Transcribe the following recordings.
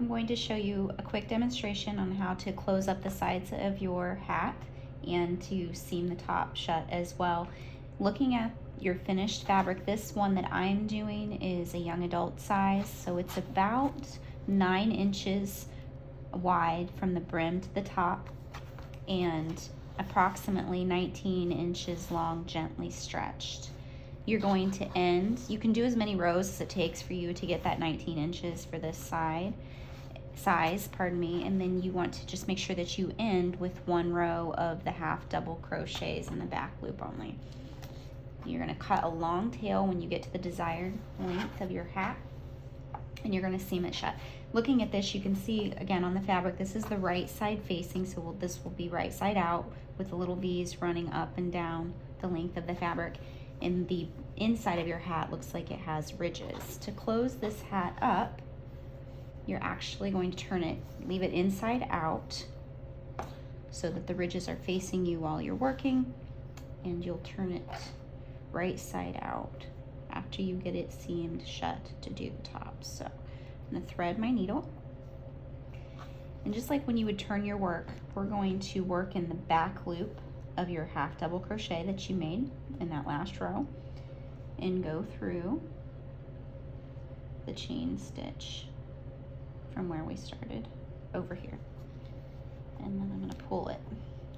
I'm going to show you a quick demonstration on how to close up the sides of your hat and to seam the top shut as well. Looking at your finished fabric, this one that I'm doing is a young adult size, so it's about 9 inches wide from the brim to the top and approximately 19 inches long, gently stretched. You're going to end, you can do as many rows as it takes for you to get that 19 inches for this size, and then you want to just make sure that you end with 1 row of the half double crochets in the back loop only. You're going to cut a long tail when you get to the desired length of your hat, and you're going to seam it shut. Looking at this, you can see again on the fabric, this is the right side facing, so this will be right side out with the little V's running up and down the length of the fabric. And the inside of your hat looks like it has ridges. To close this hat up, you're actually going to turn it, leave it inside out so that the ridges are facing you while you're working, and you'll turn it right side out after you get it seamed shut to do the top. So I'm gonna thread my needle, and just like when you would turn your work, we're going to work in the back loop of your half double crochet that you made in that last row and go through the chain stitch from where we started over here, and then I'm going to pull it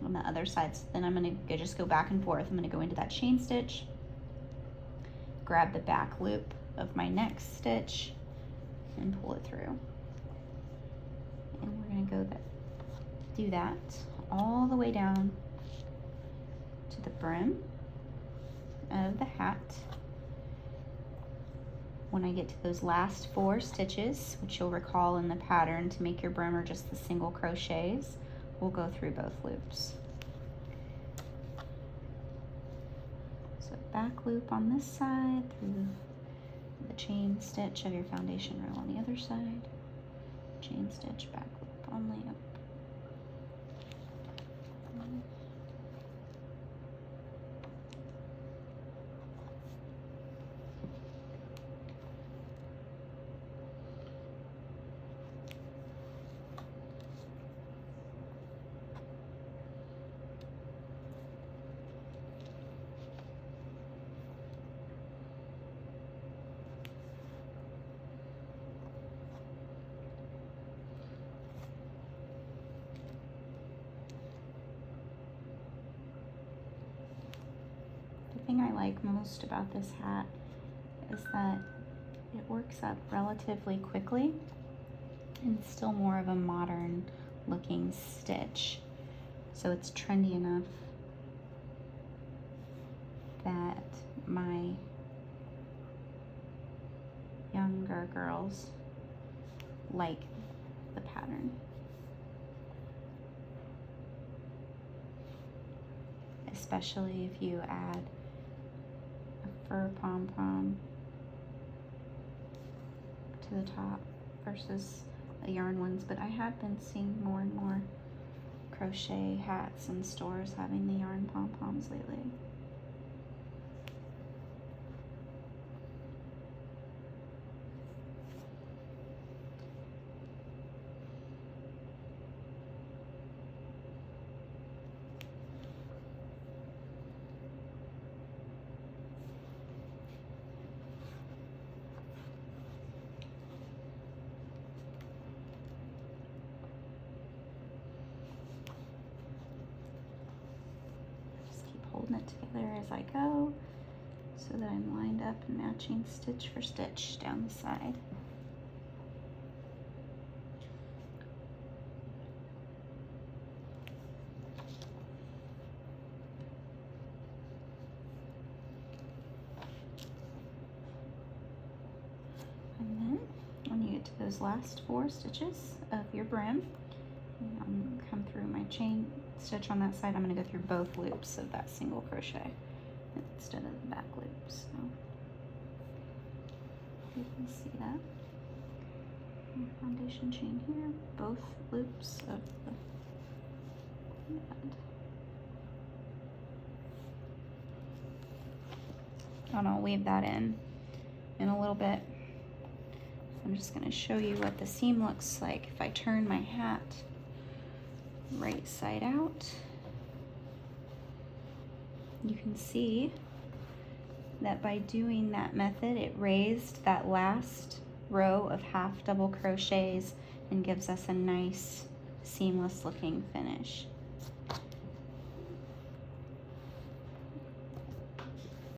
on the other side. So then I'm going to just go back and forth. I'm going to go into that chain stitch, grab the back loop of my next stitch and pull it through, and we're going to do that all the way down to the brim of the hat. When I get to those last 4 stitches, which you'll recall in the pattern to make your brim are just the single crochets, we'll go through both loops. So back loop on this side, through the chain stitch of your foundation row on the other side, chain stitch, back loop only up. The thing I like most about this hat is that it works up relatively quickly and it's still more of a modern looking stitch. So it's trendy enough that my younger girls like the pattern. Especially if you add a fur pom-pom to the top versus the yarn ones, but I have been seeing more and more crochet hats in stores having the yarn pom-poms lately. Holding it together as I go so that I'm lined up and matching stitch for stitch down the side. And then when you get to those last 4 stitches of your brim, come through my chain stitch on that side. I'm going to go through both loops of that single crochet instead of the back loop. So you can see that. And foundation chain here, both loops of the end. And I'll weave that in a little bit. I'm just going to show you what the seam looks like if I turn my hat right side out. You can see that by doing that method, it raised that last row of half double crochets and gives us a nice seamless looking finish.